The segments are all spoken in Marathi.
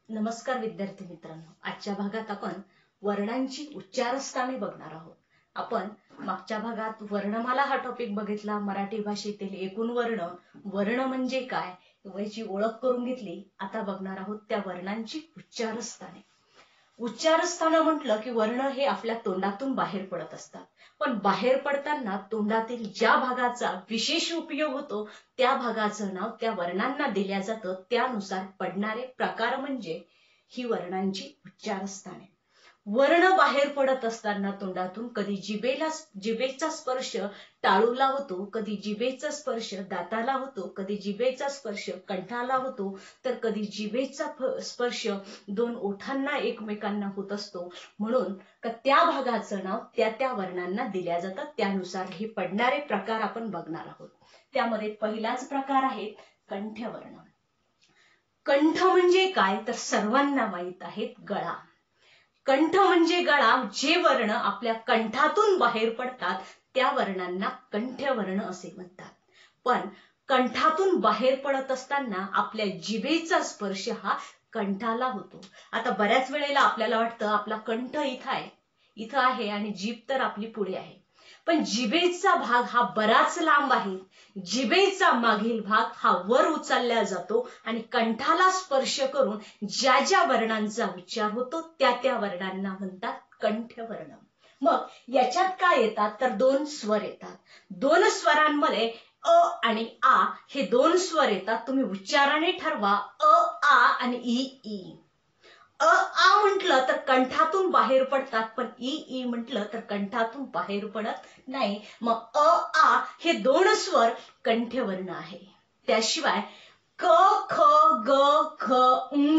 नमस्कार विद्यार्थी मित्रांनो, आजच्या भागात आपण वर्णांची उच्चारस्थाने बघणार आहोत. आपण मागच्या भागात वर्णमाला हा टॉपिक बघितला. मराठी भाषेतील एकूण वर्ण, वर्ण म्हणजे काय याची ओळख करून घेतली. आता बघणार आहोत त्या वर्णांची उच्चारस्थाने. उच्चारस्थान म्हटलं की वर्ण हे आपल्या तोंडातून बाहेर पडत असतात, पण बाहेर पडताना तोंडातील ज्या भागाचा विशेष उपयोग होतो त्या भागाचं नाव त्या वर्णांना दिल्या जातं. त्यानुसार पडणारे प्रकार म्हणजे ही वर्णांची उच्चारस्थाने. वर्ण बाहेर पडत असताना तोंडातून कधी जिभेचा स्पर्श टाळूला होतो, कधी जिभेचा स्पर्श दाताला होतो, कधी जिभेचा स्पर्श कंठाला होतो, तर कधी जिभेचा स्पर्श दोन ओठांना एकमेकांना होत असतो. म्हणून त्या भागाचं नाव त्या वर्णांना दिल्या जातात. त्यानुसार हे पडणारे प्रकार आपण बघणार आहोत. त्यामध्ये पहिलाच प्रकार आहे कंठवर्ण. कंठ म्हणजे काय तर सर्वांना माहित आहे, गळा. कंठ म्हणजे गळा. जे वर्ण आपल्या कंठातून बाहेर पडतात त्या वर्णांना कंठवर्ण असे म्हणतात. पण कंठातून बाहेर पडत असताना आपल्या जिभेचा स्पर्श हा कंठाला होतो. आता बऱ्याच वेळेला आपल्याला वाटतं आपला कंठ इथं आहे आणि जीभ तर आपली पुढे आहे, पण जिभेचा भाग हा बराच लांब आहे. जिभेचा मागील भाग हा वर उचलला जातो आणि कंठाला स्पर्श करून ज्या ज्या वर्णांचा उच्चार होतो त्या वर्णांना म्हणतात कंठवर्ण. मग याच्यात काय येतात तर दोन स्वर येतात. दोन स्वरांमध्ये अ आणि आ हे दोन स्वर येतात. तुम्ही उच्चाराने ठरवा, अ आ आणि ई. अ आ म्हटलं तर कंठातून बाहेर पडतात, पण ई म्हटलं तर कंठातून बाहेर पडत नाही. मग अ आ हे दोन स्वर कंठवर्ण आहे. त्याशिवाय क ख ग ख ङ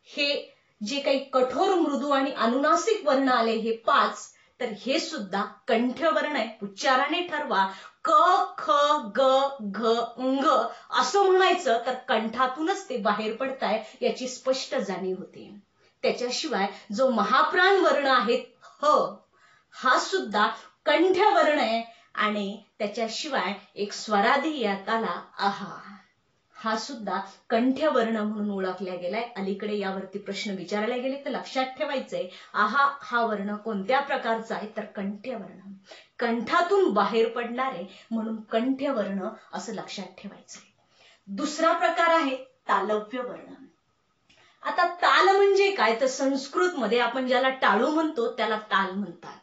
हे जे काही कठोर, मृदू आणि अनुनासिक वर्ण आले हे 5, तर हे सुद्धा कंठवर्ण आहे. उच्चाराने ठरवा, क ख ग घ ङ असं म्हणायचं तर कंठातूनच ते बाहेर पडताय याची स्पष्ट जाणीव होते. त्याच्याशिवाय जो महाप्राण वर्ण आहे ह, हा सुद्धा कंठवर्ण आहे. आणि त्याच्याशिवाय एक स्वरादी यात आला आहा, हा सुद्धा कंठवर्ण म्हणून ओळखला गेलाय. अलीकडे यावरती प्रश्न विचारले गेले तर लक्षात ठेवायचंय, आहा हा वर्ण कोणत्या प्रकारचा आहे तर कंठवर्ण, कंठातून बाहेर पडणारे म्हणून कंठवर्ण असं लक्षात ठेवायचंय. दुसरा प्रकार आहे तालव्य वर्ण. आता ताल म्हणजे काय तर संस्कृत मध्ये आपण ज्याला टाळू म्हणतो त्याला ताल म्हणतात.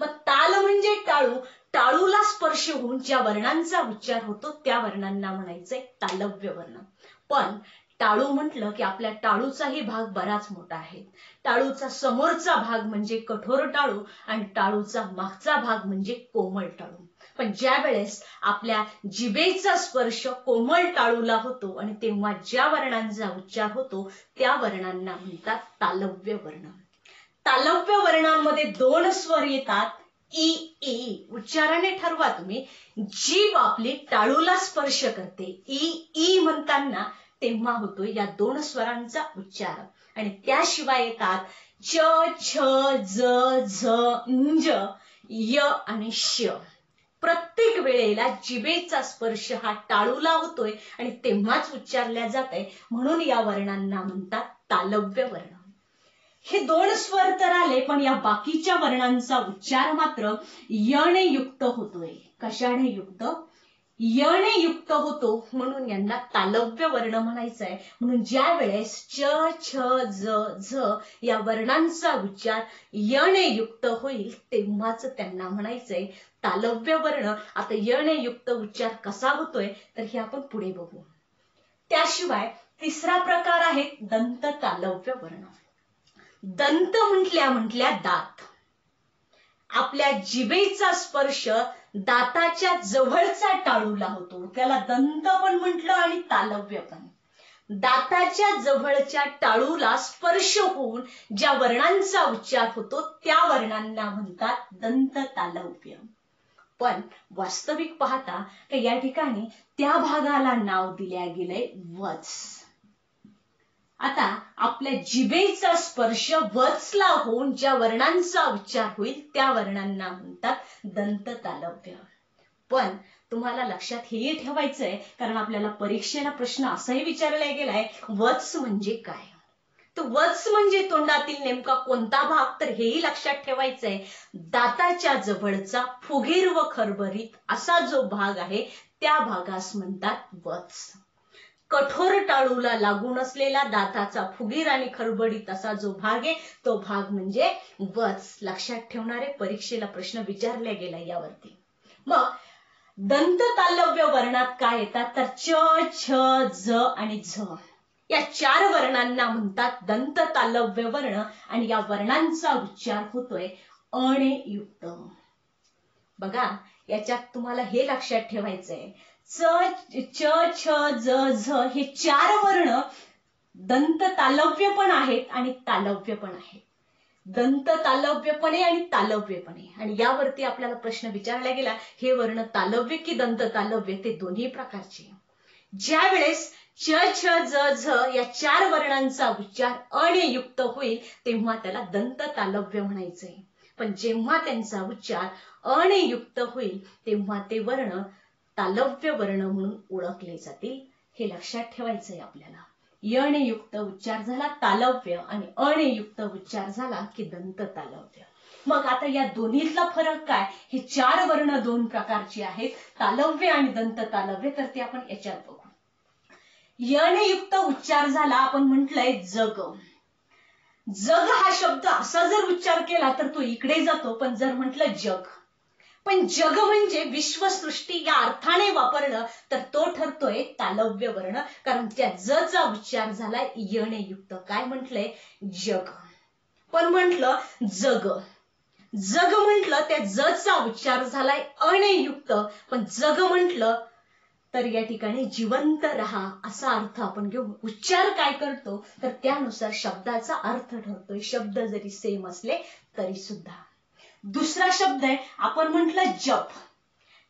मग ताल म्हणजे टाळू. टाळूला स्पर्श होऊन ज्या वर्णांचा उच्चार होतो त्या वर्णांना म्हणायचंय तालव्य वर्ण. पण टाळू म्हटलं की आपल्या टाळूचाही भाग बराच मोठा आहे. टाळूचा समोरचा भाग म्हणजे कठोर टाळू आणि टाळूचा मागचा भाग म्हणजे कोमल टाळू. पण ज्या वेळेस आपल्या जिभेचा स्पर्श कोमल टाळूला होतो आणि तेव्हा ज्या वर्णांचा उच्चार होतो त्या वर्णांना म्हणतात तालव्य वर्ण. तालव्य वर्णांमध्ये दोन स्वर येतात, ई. उच्चाराने ठरवा तुम्ही. जीभ आपली टाळूला स्पर्श करते, ई म्हणताना तेव्हा होतोय या दोन स्वरांचा उच्चार. आणि त्याशिवाय येतात च, छ, ज, झ, ञ, य आणि श. प्रत्येक वेळेला जिभेचा स्पर्श हा टाळूला होतोय आणि तेव्हाच उच्चारल्या जातंय, म्हणून या वर्णांना म्हणतात तालव्य वर्ण. हे दोन स्वर तर आले, पण या बाकीच्या वर्णांचा उच्चार मात्र यने युक्त होतोय. कशाने युक्त? यने युक्त होतो, म्हणून यांना तालव्य वर्ण म्हणायचंय. म्हणून ज्या वेळेस च, छ, ज, झ या वर्णांचा उच्चार यने युक्त होईल तेव्हाच त्यांना म्हणायचंय तालव्य वर्ण. आता यने युक्त उच्चार कसा होतोय तर हे आपण पुढे बघू. त्याशिवाय तिसरा प्रकार आहे दंत तालव्य वर्ण. दंत म्हटल्या दात. आपल्या जिभेचा स्पर्श दाताच्या जवळचा टाळूला होतो, त्याला दंत पण म्हटलं आणि तालव्य पण. दाताच्या जवळच्या टाळूला स्पर्श होऊन ज्या वर्णांचा उच्चार होतो त्या वर्णांना म्हणतात दंत तालव्य. पण वास्तविक पाहता या ठिकाणी त्या भागाला नाव दिल्या गेलंय वत्स. आता आपल्या जिभेचा स्पर्श वत्सला होऊन ज्या वर्णांचा उच्चार होईल त्या वर्णांना म्हणतात दंत तालव्य. पण तुम्हाला लक्षात हेही ठेवायचंय, कारण आपल्याला परीक्षेला प्रश्न असाही विचारला गेलाय, वत्स म्हणजे काय. तर वत्स म्हणजे तोंडातील नेमका कोणता भाग, तर हेही लक्षात ठेवायचंय. दाताच्या जवळचा फुगीर व खरबरीत असा जो भाग आहे त्या भागास म्हणतात वत्स. कठोर टाळूला लागून असलेला दाताचा फुगीर आणि खरबडीत असा जो भाग आहे तो भाग म्हणजे वत्स. लक्षात ठेवणारे परीक्षेला प्रश्न विचारले गेला यावरती. मग दंत तालव्य वर्णात काय येतात, तर च, छ, ज आणि झ या 4 वर्णांना म्हणतात दंत तालव्य वर्ण. आणि या वर्णांचा उच्चार होतोय अणे युक्त. बघा याच्यात तुम्हाला हे लक्षात ठेवायचंय, च, छ, ज, झ हे 4 वर्ण दंत तालव्य पण आहेत आणि तालव्य पण आहेत. दंत तालव्य पण आहे आणि तालव्य पण आहे. आणि यावरती आपल्याला प्रश्न विचारला गेला, हे वर्ण तालव्य की दंत तालव्य, ते दोन्ही प्रकारचे. ज्या वेळेस च, छ, ज, झ या 4 वर्णांचा उच्चार अणयुक्त होईल तेव्हा त्याला दंत तालव्य म्हणायचंय. पण जेव्हा त्यांचा उच्चार अणयुक्त होईल तेव्हा ते वर्ण तालव्य वर्ण म्हणून ओळखले जातील. हे लक्षात ठेवायचंय आपल्याला. यणयुक्त उच्चार झाला तालव्य आणि अणयुक्त उच्चार झाला की दंत तालव्य. मग आता या दोन्हीतला फरक काय, हे 4 वर्ण 2 प्रकारचे आहेत, तालव्य आणि दंत तालव्य, तर ते आपण याच्यात बघू. यणयुक्त उच्चार झाला, आपण म्हटलंय जग. जग हा शब्द असा जर उच्चार केला तर तो इकडे जातो, पण जर म्हटलं जग, पण जग म्हणजे विश्वसृष्टी या अर्थाने वापरलं तर तो ठरतोय तालव्य वर्ण, कारण त्या ज चा उच्चार झालाय यणयुक्त. काय म्हटलंय, जग. पण म्हटलं जग, जग म्हटलं त्या ज चा उच्चार झालाय अणयुक्त, पण जग म्हटलं तर या ठिकाणी जिवंत रहा असा अर्थ आपण घेऊ. उच्चार काय करतो तर त्यानुसार शब्दाचा अर्थ ठरतोय, शब्द जरी सेम असले तरी सुद्धा. दुसरा शब्द आहे, आपण म्हटलं जप.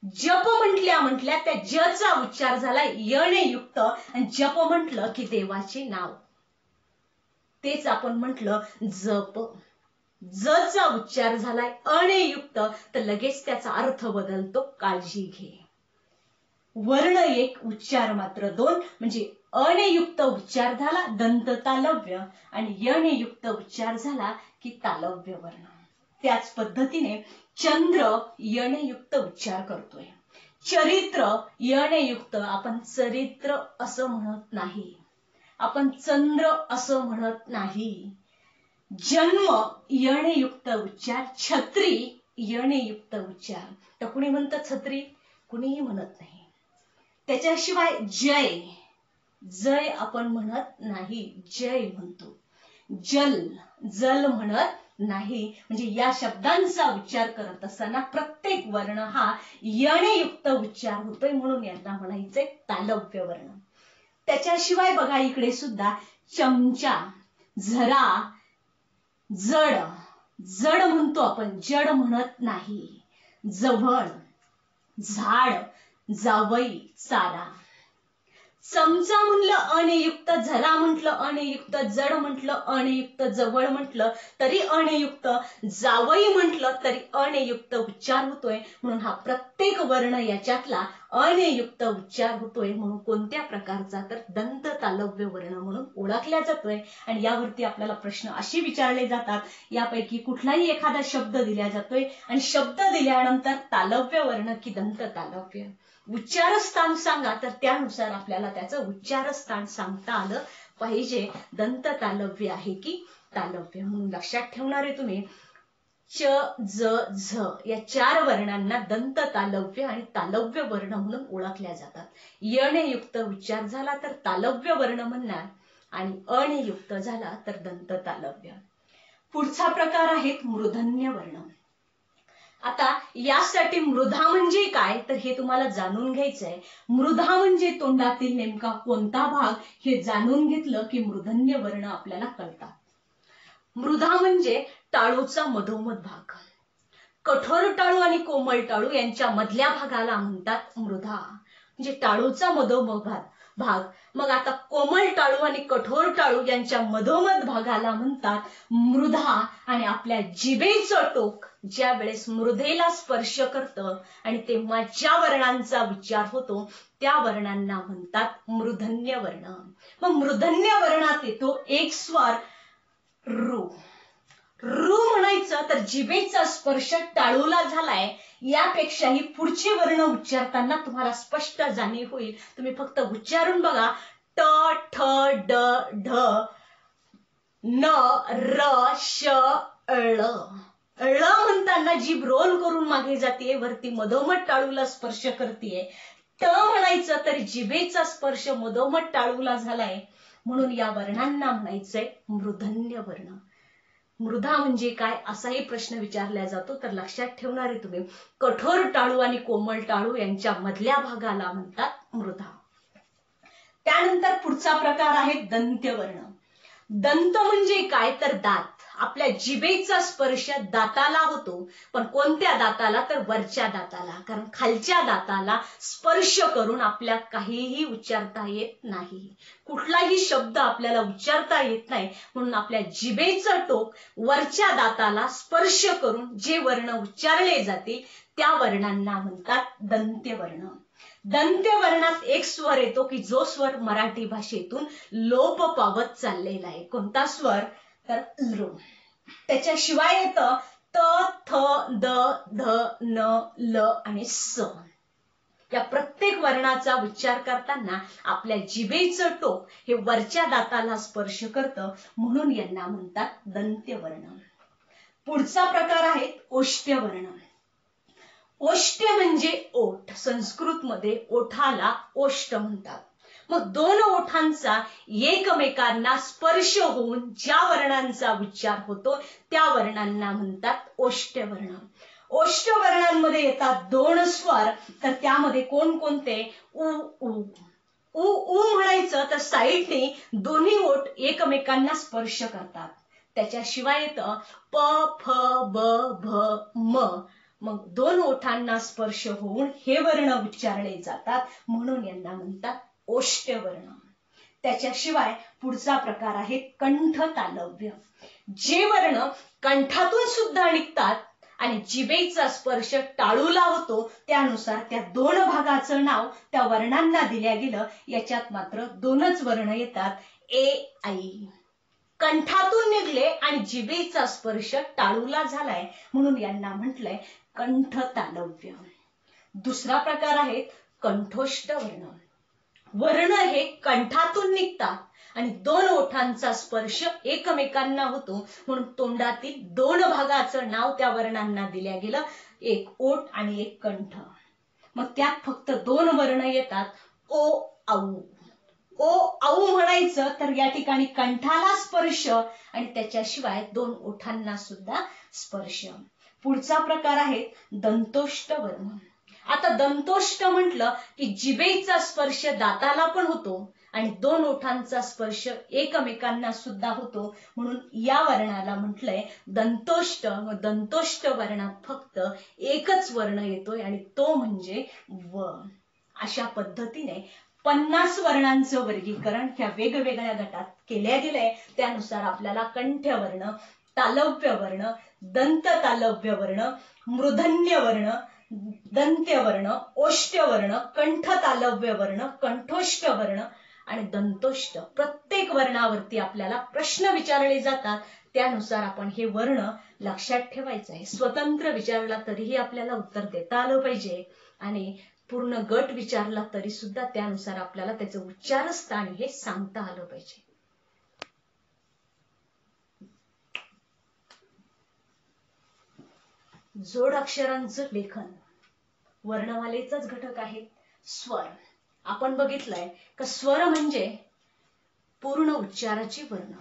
जप म्हटल्या त्या ज चा उच्चार झालाय यणयुक्त आणि जप म्हटलं की देवाचे नाव, तेच आपण म्हटलं जप. ज चा उच्चार झालाय अणयुक्त तर लगेच त्याचा अर्थ बदलतो, काळजी घे. वर्ण एक उच्चार मात्र 2, म्हणजे अणयुक्त उच्चार झाला दंत तालव्य आणि यणयुक्त उच्चार झाला की तालव्य वर्ण. त्याच पद्धतीने चंद्र यणयुक्त उच्चार करतोय. चरित्र यणयुक्त, आपण चरित्र असं म्हणत नाही, आपण चंद्र असं म्हणत नाही. जन्म यणयुक्त उच्चार, छत्री यणयुक्त उच्चार. तर कुणी म्हणतं छत्री, कुणीही म्हणत नाही. त्याच्याशिवाय जय, जय आपण म्हणत नाही, जय म्हणतो. जल, जल म्हणत नाही. म्हणजे या शब्दांचा उच्चार करत असताना प्रत्येक वर्ण हा यणयुक्त उच्चार होतोय, म्हणून यांना म्हणायचंय तालव्य वर्ण. त्याच्याशिवाय बघा इकडे सुद्धा चमचा, झरा, जड, जड म्हणतो आपण, जड म्हणत नाही. जवळ, झाड, जावई, चारा. चमचा म्हणलं अणयुक्त, झरा म्हटलं अणयुक्त, जड म्हटलं अणयुक्त, जवळ म्हटलं तरी अणयुक्त, जावई म्हटलं तरी अणयुक्त उच्चार होतोय. म्हणून हा प्रत्येक वर्ण याच्यातला अणयुक्त उच्चार होतोय, म्हणून कोणत्या प्रकारचा तर दंत तालव्य वर्ण म्हणून ओळखला जातोय. आणि यावरती आपल्याला प्रश्न असे विचारले जातात, यापैकी कुठलाही एखादा शब्द दिला जातोय आणि शब्द दिल्यानंतर तालव्य वर्ण की दंत तालव्य, उच्चारस्थान सांगा, तर त्यानुसार आपल्याला त्याचं उच्चारस्थान सांगता आलं पाहिजे. दंत तालव्य आहे की तालव्य, म्हणून लक्षात ठेवणारे तुम्ही च, ज, झ या 4 वर्णांना दंत तालव्य आणि तालव्य वर्ण म्हणून ओळखल्या जातात. यणयुक्त उच्चार झाला तर तालव्य वर्ण म्हणणार आणि अणयुक्त झाला तर दंत तालव्य. पुढचा प्रकार आहे मूर्धन्य वर्ण. आता यासाठी मृधा म्हणजे काय तर हे तुम्हाला जाणून घ्यायचंय. मृधा म्हणजे तोंडातील नेमका कोणता भाग हे जाणून घेतलं की मूर्धन्य वर्ण आपल्याला कळतात. मृधा म्हणजे टाळूचा मधोमध भाग. कठोर टाळू आणि कोमल टाळू यांच्या मधल्या भागाला म्हणतात मृधा, म्हणजे टाळूचा मधोमध भाग. मग आता कोमल टाळू आणि कठोर टाळू यांच्या मधोमध भागाला म्हणतात मृधा. आणि आपल्या जिभेचं टोक ज्या वेळेस मृधेला स्पर्श करतं आणि तेव्हा ज्या वर्णांचा उच्चार होतो त्या वर्णांना म्हणतात मूर्धन्य वर्ण. मग मूर्धन्य वर्णात येतो एक स्वर रू. रू म्हणायचं तर जिभेचा स्पर्श टाळूला झालाय यापेक्षाही पुढचे वर्ण उच्चारताना तुम्हाला स्पष्ट जाणीव होईल. तुम्ही फक्त उच्चारून बघा. ट, ठ, ड, ढ, न, र, श, ळ. ळ म्हणताना जीभ रोल करून मागे जाते, वरती मधोमध टाळूला स्पर्श करते. ट म्हणायचं तरी जिभेचा स्पर्श मधोमध टाळूला झालाय, म्हणून या वर्णांना म्हणायचंय मूर्धन्य वर्ण. मृधा म्हणजे काय असाही प्रश्न विचारला जातो, तर लक्षात ठेवणारे तुम्ही कठोर टाळू आणि कोमल टाळू यांच्या मधल्या भागाला म्हणतात मृधा. त्यानंतर पुढचा प्रकार आहे दंत्यवर्ण. दंत म्हणजे काय तर दात. आपल्या जिभेचा स्पर्श दाताला होतो, पण कोणत्या दाताला तर वरच्या दाताला, कारण खालच्या दाताला स्पर्श करून आपल्या काहीही उच्चारता येत नाही, कुठलाही शब्द आपल्याला उच्चारता येत नाही, म्हणून आपल्या जिभेचं टोक वरच्या दाताला स्पर्श करून जे वर्ण उच्चारले जाते त्या वर्णांना म्हणतात दंत्यवर्ण. दंत्यवर्णात एक स्वर येतो की जो स्वर मराठी भाषेतून लोप पावत चाललेला आहे. कोणता स्वर तर लो. त्याच्याशिवाय येतं त, थ, द, ध, न, ल आणि स. या प्रत्येक वर्णाचा उच्चार करताना आपल्या जिभेचं टोक हे वरच्या दाताला स्पर्श करतं, म्हणून यांना म्हणतात दंत्यवर्ण. पुढचा प्रकार आहे ओष्ठ्यवर्ण. ओष्ठ्य म्हणजे ओठ. संस्कृत मध्ये ओठाला ओष्ठ म्हणतात. मग दोन ओठांचा एकमेकांना स्पर्श होऊन ज्या वर्णांचा उच्चार होतो त्या वर्णांना म्हणतात ओष्ठ्यवर्ण. ओष्ठ्यवर्णांमध्ये येतात दोन स्वर, तर त्यामध्ये कोणकोणते? उ, उ. उ, उ म्हणायचं तर साईडने दोन्ही ओठ एकमेकांना स्पर्श करतात. त्याच्याशिवाय येतं प, फ, ब, भ, म. मग दोन ओठांना स्पर्श होऊन हे वर्ण उच्चारले जातात, म्हणून यांना म्हणतात ओष्ठ्यवर्ण. त्याच्याशिवाय पुढचा प्रकार आहे कंठ तालव्य. जे वर्ण कंठातून सुद्धा निघतात आणि जिभेचा स्पर्श टाळूला होतो, त्यानुसार त्या दोन भागाचं नाव त्या वर्णांना दिल्या गेलं. याच्यात मात्र दोनच वर्ण येतात, ए, आई. कंठातून निघले आणि जिभेचा स्पर्श टाळूला झालाय, म्हणून यांना म्हटलंय कंठ तालव्य. दुसरा प्रकार आहे कंठोष्ठ वर्ण. वर्ण हे कंठातून निघतात आणि दोन ओठांचा स्पर्श एकमेकांना होतो, म्हणून तोंडातील दोन भागाचं नाव त्या वर्णांना दिल्या गेलं, एक ओठ आणि एक कंठ. मग त्यात फक्त दोन वर्ण येतात, ओ, औ. ओ, औ म्हणायचं तर या ठिकाणी कंठाला स्पर्श आणि त्याच्याशिवाय दोन ओठांना सुद्धा स्पर्श. पुढचा प्रकार आहे दंतोष्ठ वर्ण. आता दंतोष्ठ म्हटलं की जिभेचा स्पर्श दाताला पण होतो आणि दोन ओठांचा स्पर्श एकमेकांना सुद्धा होतो, म्हणून या वर्णाला म्हटलंय दंतोष्ठ. दंतोष्ठ वर्णात फक्त एकच वर्ण येतोय आणि तो म्हणजे व. अशा पद्धतीने 50 वर्णांचं वर्गीकरण ह्या वेगवेगळ्या गटात केल्या गेलंय. त्यानुसार आपल्याला कंठ्यवर्ण, तालव्य वर्ण, दंत तालव्य वर्ण, मूर्धन्य वर्ण, दंत्यवर्ण, ओष्ठ्यवर्ण, कंठ तालव्य वर्ण, कंठोष्ठ वर्ण आणि दंतोष्ठ प्रत्येक वर्णावरती आपल्याला प्रश्न विचारले जातात. त्यानुसार आपण हे वर्ण लक्षात ठेवायचं आहे. स्वतंत्र विचारला तरीही आपल्याला उत्तर देता आलं पाहिजे आणि पूर्ण गट विचारला तरी सुद्धा त्यानुसार आपल्याला त्याचं उच्चारस्थान हे सांगता आलं पाहिजे. जोड अक्षरांचं लेखन वर्णमालेचाच घटक आहे स्वर. आपण बघितलंय का स्वर म्हणजे पूर्ण उच्चाराचे वर्ण.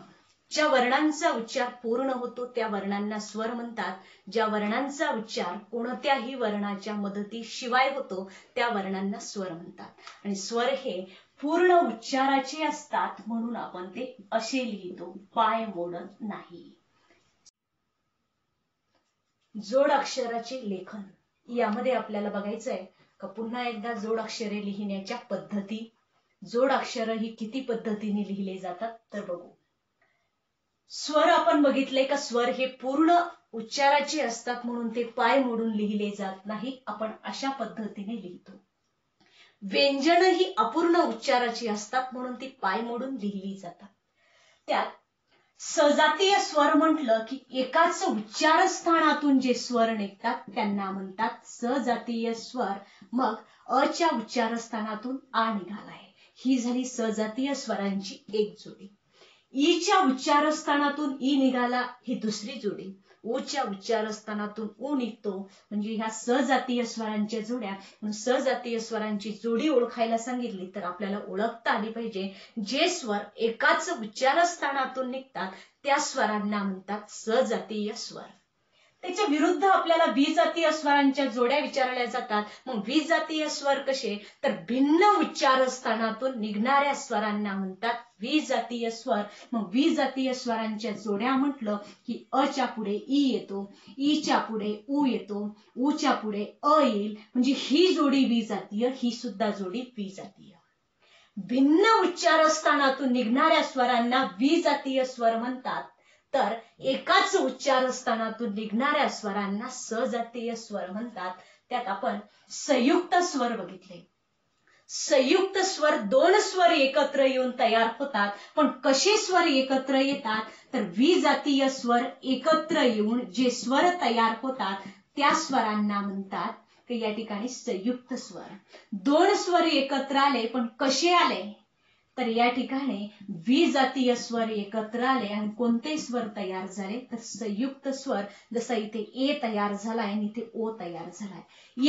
ज्या वर्णांचा उच्चार पूर्ण होतो त्या वर्णांना स्वर म्हणतात. ज्या वर्णांचा उच्चार कोणत्याही वर्णाच्या मदतीशिवाय होतो त्या वर्णांना स्वर म्हणतात. आणि स्वर हे पूर्ण उच्चाराचे असतात, म्हणून आपण ते असे लिहितो, पाय मोडत नाही. जोड अक्षराचे लेखन यामध्ये आपल्याला बघायचंय का पुन्हा एकदा जोड अक्षरे लिहिण्याच्या पद्धती. जोड अक्षर ही किती पद्धतीने लिहिले जातात तर बघू. स्वर आपण बघितले का स्वर हे पूर्ण उच्चाराचे असतात, म्हणून ते पाय मोडून लिहिले जात नाही. आपण अशा पद्धतीने लिहितो. व्यंजन ही अपूर्ण उच्चाराची असतात, म्हणून ती पाय मोडून लिहिली जातात. त्यात सजातीय स्वर म्हटलं की एकाच उच्चारस्थानातून जे स्वर निघतात त्यांना म्हणतात सजातीय स्वर. मग अच्या उच्चारस्थानातून आ निघालाय, ही झाली सजातीय स्वरांची एक जोडी. ईच्या उच्चारस्थानातून ई निघाला, ही दुसरी जोडी. ओच्या उच्चारस्थानातून ऊ निघतो, म्हणजे ह्या सजातीय स्वरांच्या जोड्या. म्हणून सजातीय स्वरांची जोडी ओळखायला सांगितली तर आपल्याला ओळखता आली पाहिजे. जे स्वर एकाच उच्चारस्थानातून निघतात त्या स्वरांना म्हणतात सजातीय स्वर. त्याच्या विरुद्ध आपल्याला द्विजातीय स्वरांच्या जोड्या विचारल्या जातात. मग द्विजातीय स्वर कसे, तर भिन्न उच्चारस्थानातून निघणाऱ्या स्वरांना म्हणतात द्विजातीय स्वर. मग द्विजातीय स्वरांच्या जोड्या म्हटलं की अच्या पुढे ई येतो, ईच्या पुढे ऊ येतो, ऊच्या पुढे अ येईल, म्हणजे ही जोडी द्विजातीय, ही सुद्धा जोडी द्विजातीय. भिन्न उच्चारस्थानातून निघणाऱ्या स्वरांना द्विजातीय स्वर म्हणतात, तर एकाच उच्चारस्थानातून निघणाऱ्या स्वरांना सजातीय स्वर म्हणतात. त्यात आपण संयुक्त स्वर बघितले. संयुक्त स्वर दोन स्वर एकत्र येऊन तयार होतात. पण कसे स्वर एकत्र येतात, तर द्विजातीय स्वर एकत्र येऊन जे स्वर तयार होतात त्या स्वरांना म्हणतात की या ठिकाणी संयुक्त स्वर. दोन स्वर एकत्र आले, पण कसे आले, तर या ठिकाणी द्विजातीय स्वर एकत्र आले आणि कोणते स्वर तयार झाले, तर संयुक्त स्वर. जसा इथे ए तयार झालाय आणि इथे ओ तयार झालाय.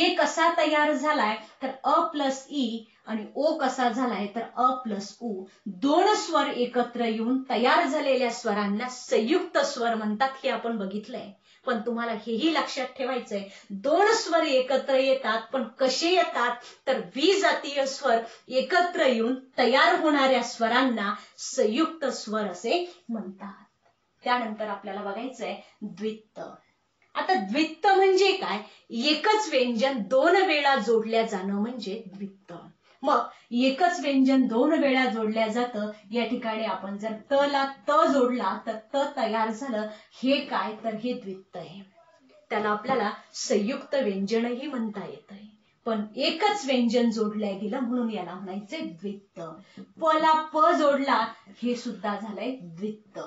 ए कसा तयार झालाय, तर अ प्लस ई, आणि ओ कसा झालाय, तर अ प्लस ऊ. दोन स्वर एकत्र येऊन तयार झालेल्या स्वरांना संयुक्त स्वर म्हणतात, हे आपण बघितलंय. पण तुम्हाला हेही लक्षात ठेवायचंय, दोन स्वर एकत्र येतात, पण कसे येतात, तर द्विजातीय स्वर एकत्र येऊन तयार होणाऱ्या स्वरांना संयुक्त स्वर असे म्हणतात. त्यानंतर आपल्याला बघायचंय द्वित्त. आता द्वित्त म्हणजे काय, एकच व्यंजन दोन वेळा जोडल्या जाणं म्हणजे द्वित्त. मग एकच व्यंजन दोन वेळा जोडल्या जातं. या ठिकाणी आपण जर त ला त जोडला तर त तयार झालं, हे काय, तर हे द्वित्त आहे. त्याला आपल्याला संयुक्त व्यंजनही म्हणता येतंय. पण एकच व्यंजन जोडल्या गेलं म्हणून याला म्हणायचंय द्वित्त. प ला प जोडला, हे सुद्धा झालंय द्वित्त.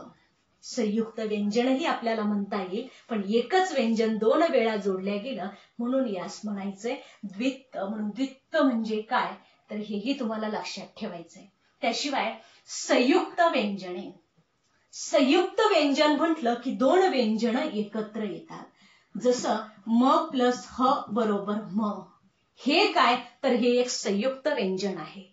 संयुक्त व्यंजनही आपल्याला म्हणता येईल, पण एकच व्यंजन दोन वेळा जोडल्या गेलं म्हणून यास म्हणायचंय द्वित्त. म्हणून द्वित्त म्हणजे काय, तर हेही तुम्हाला लक्षात ठेवायचंय. त्याशिवाय संयुक्त व्यंजने. संयुक्त व्यंजन म्हटलं की दोन व्यंजन एकत्र येतात. जसं म प्लस ह बरोबर म, हे काय, तर हे एक संयुक्त व्यंजन आहे.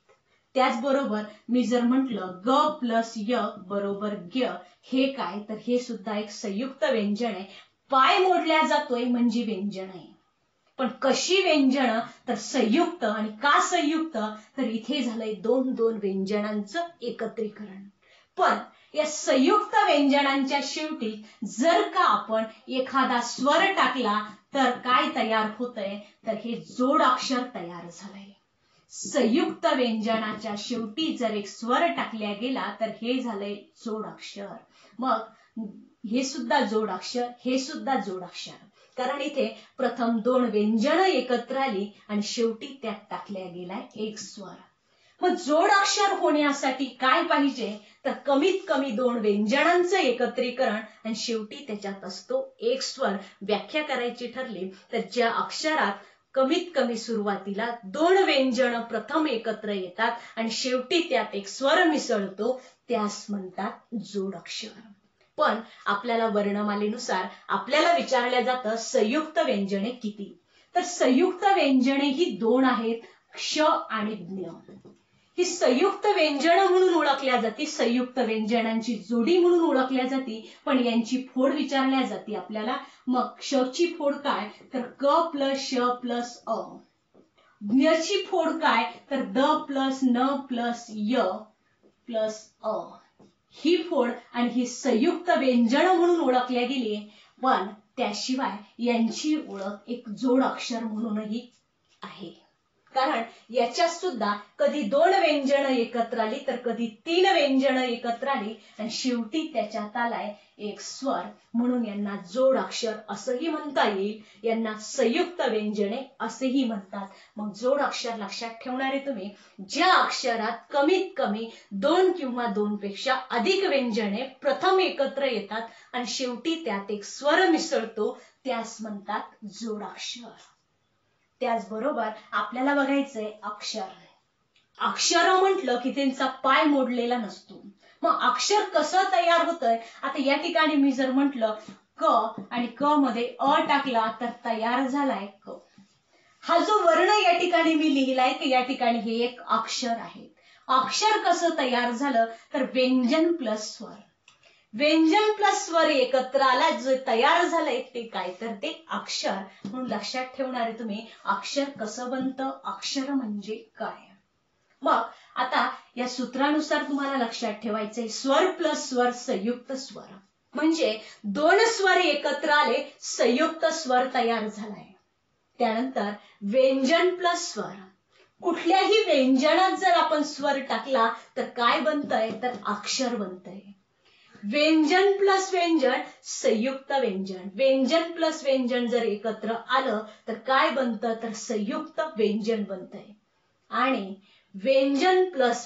त्याचबरोबर मी जर म्हटलं ग प्लस य बरोबर ग्य, हे काय, तर हे सुद्धा एक संयुक्त व्यंजन आहे. पाय मोडल्या जातोय म्हणजे व्यंजन आहे. पण कशी व्यंजन, तर संयुक्त. आणि का संयुक्त, तर इथे झालंय दोन दोन व्यंजनांचं एकत्रीकरण. पण या संयुक्त व्यंजनांच्या शेवटी जर का आपण एखादा स्वर टाकला तर काय तयार होतंय, तर हे जोडाक्षर तयार झालंय. संयुक्त व्यंजनाच्या शेवटी जर एक स्वर टाकल्या गेला तर हे झालंय जोडाक्षर. मग हे सुद्धा जोडाक्षर, हे सुद्धा जोडाक्षर. कारण इथे प्रथम दोन व्यंजन एकत्र आली आणि शेवटी त्यात टाकल्या गेलाय एक स्वर. मग जोडाक्षर होण्यासाठी काय पाहिजे, तर कमीत कमी दोन व्यंजनांचं एकत्रीकरण आणि शेवटी त्याच्यात असतो एक स्वर. व्याख्या करायची ठरली तर ज्या अक्षरात कमीत कमी सुरुवातीला दोन व्यंजन प्रथम एकत्र येतात आणि शेवटी त्यात एक स्वर मिसळतो त्यास म्हणतात जोडाक्षर. पण आपल्याला वर्णमालेनुसार आपल्याला विचारल्या जातं संयुक्त व्यंजने किती, तर संयुक्त व्यंजने ही दोन आहेत, क्ष आणि ज्ञ. ही संयुक्त व्यंजन म्हणून ओळखल्या जाते, संयुक्त व्यंजनांची जोडी म्हणून ओळखल्या जाते. पण यांची फोड विचारल्या जाते आपल्याला. मग क्षची फोड काय, तर क प्लस श प्लस अ. ज्ञची फोड काय, तर द प्लस न प्लस य प्लस अ. ही फोड आणि ही संयुक्त व्यंजन म्हणून ओळखल्या गेली. पण त्याशिवाय यांची ओळख एक जोडाक्षर म्हणूनही आहे. कारण याच्यात सुद्धा कधी 2 व्यंजन एकत्र आली तर कधी 3 व्यंजन एकत्र आली आणि शेवटी त्याच्यात आलाय एक स्वर, म्हणून यांना जोडाक्षर असंही म्हणता येईल, यांना संयुक्त व्यंजने असेही म्हणतात. मग जोडाक्षर लक्षात ठेवणारे तुम्ही ज्या अक्षरात कमीत कमी 2 किंवा 2 पेक्षा अधिक व्यंजने प्रथम एकत्र येतात आणि शेवटी त्यात एक स्वर मिसळतो त्यास म्हणतात जोडाक्षर. त्याचबरोबर आपल्याला बघायचंय अक्षर. अक्षर म्हटलं की त्यांचा पाय मोडलेला नसतो. मग अक्षर कसं तयार होतंय, आता या ठिकाणी मी जर म्हटलं क आणि क मध्ये अ टाकला तर तयार झालाय क. हा जो वर्ण या ठिकाणी मी लिहिलाय की या ठिकाणी हे एक अक्षर आहे. अक्षर कसं तयार झालं तर व्यंजन प्लस स्वर. व्यंजन प्लस स्वर एकत्र आला जो तयार झालंय ते काय तर ते अक्षर. म्हणून लक्षात ठेवणारे तुम्ही अक्षर कसं बनतं, अक्षर म्हणजे काय. मग आता या सूत्रानुसार तुम्हाला लक्षात ठेवायचंय स्वर प्लस स्वर संयुक्त स्वर, म्हणजे 2 स्वर एकत्र आले संयुक्त स्वर तयार झालाय. त्यानंतर व्यंजन प्लस स्वर. कुठल्याही व्यंजनात जर आपण स्वर टाकला तर काय बनतंय तर अक्षर बनतंय. व्यंजन प्लस व्यंजन संयुक्त व्यंजन. व्यंजन प्लस व्यंजन जर एकत्र आलं तर काय बनतं तर संयुक्त व्यंजन बनतंय. आणि व्यंजन प्लस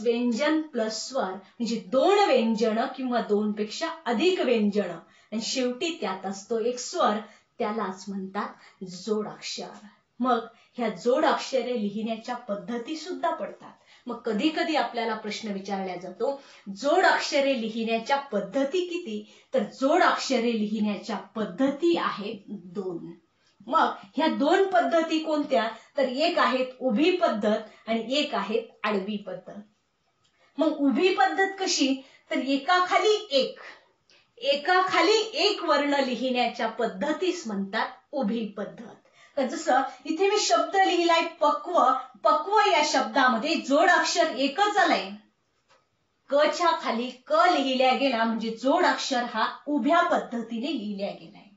स्वर म्हणजे 2 व्यंजन किंवा 2 पेक्षा अधिक व्यंजन आणि शेवटी त्यात असतो एक स्वर, त्यालाच म्हणतात जोडाक्षर. मग ह्या जोडाक्षरे लिहिण्याच्या पद्धती सुद्धा पडतात. मग कधी कधी आपल्याला प्रश्न विचारला जातो जोडाक्षरे लिहिण्याच्या पद्धती किती, तर जोडाक्षरे लिहिण्याच्या पद्धती आहेत 2. मग ह्या 2 पद्धती कोणत्या तर एक आहेत उभी पद्धत आणि एक आहेत आडवी पद्धत. मग उभी पद्धत कशी तर एकाखाली एक वर्ण लिहिण्याच्या पद्धतीस म्हणतात उभी पद्धत. तर जसं इथे मी शब्द लिहिलाय पक्व. पक्व या शब्दामध्ये जोडाक्षर एकच आलंय, क च्या खाली क लिहिल्या गेला म्हणजे जोडाक्षर हा उभ्या पद्धतीने लिहिल्या गेलाय.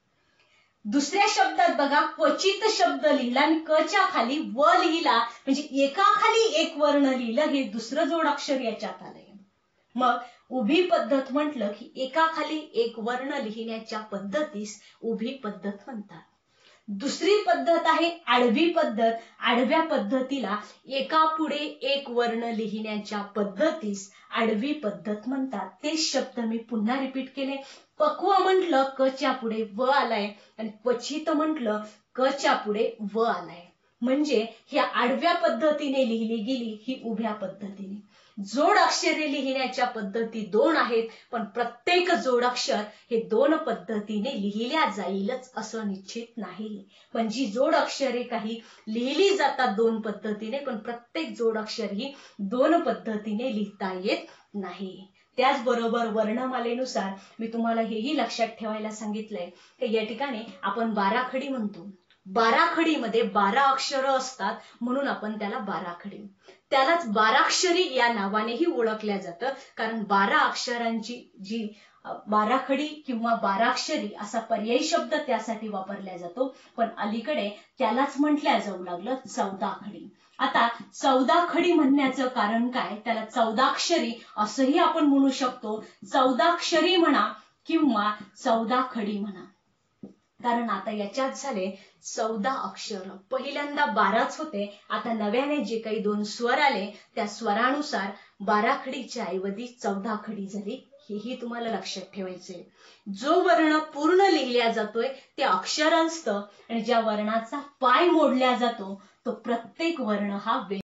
दुसऱ्या शब्दात बघा क्वचित शब्द लिहिला आणि क च्या खाली व लिहिला म्हणजे एकाखाली एक वर्ण लिहिलं, हे दुसरं जोडाक्षर याच्यात आलंय. मग उभी पद्धत म्हटलं की एकाखाली एक वर्ण लिहिण्याच्या पद्धतीस उभी पद्धत म्हणतात. दुसरी पद्धत आहे आडवी पद्धत. आडव्या पद्धतीला एकापुढे एक वर्ण लिहिण्याच्या पद्धतीस आडवी पद्धत म्हणतात. ते शब्द मी पुन्हा रिपीट केले. पक्व म्हटलं क च्या पुढे व आलाय आणि क्वचित म्हटलं क च्या पुढे व आलाय, म्हणजे ह्या आडव्या पद्धतीने लिहिली गेली ही उभ्या पद्धतीने. जोडाक्षरे लिहिण्याच्या पद्धती 2 आहेत, पण प्रत्येक जोडाक्षर हे 2 पद्धतीने लिहिल्या जाईलच असं निश्चित नाही. पण जी जोडाक्षरे काही लिहिली जातात 2 पद्धतीने, पण प्रत्येक जोडाक्षर ही 2 पद्धतीने लिहिता येत नाही. त्याचबरोबर वर्णमालेनुसार मी तुम्हाला हेही लक्षात ठेवायला सांगितलंय की या ठिकाणी आपण बाराखडी म्हणतो. बाराखडीमध्ये 12 अक्षरं असतात म्हणून आपण त्याला बाराखडी, त्यालाच बाराक्षरी या नावानेही ओळखल्या जातं. कारण 12 अक्षरांची जी बाराखडी किंवा बाराक्षरी असा पर्यायी शब्द त्यासाठी वापरला जातो, पण अलीकडे त्यालाच म्हटल्या जाऊ लागलं 14 खडी. आता 14 खडी म्हणण्याचं कारण काय, त्याला 14 अक्षरी असंही आपण म्हणू शकतो. 14 अक्षरी म्हणा किंवा 14 खडी म्हणा, कारण आता याच्यात झाले 14 अक्षर. पहिल्यांदा 12च होते, आता नव्याने जे काही 2 स्वर आले त्या स्वरानुसार 12 खडीच्या ऐवजी 14 खडी झाली. हेही तुम्हाला लक्षात ठेवायचे. जो वर्ण पूर्ण लिहिल्या जातोय ते अक्षर असतं आणि ज्या वर्णाचा पाय मोडल्या जातो तो प्रत्येक वर्ण हा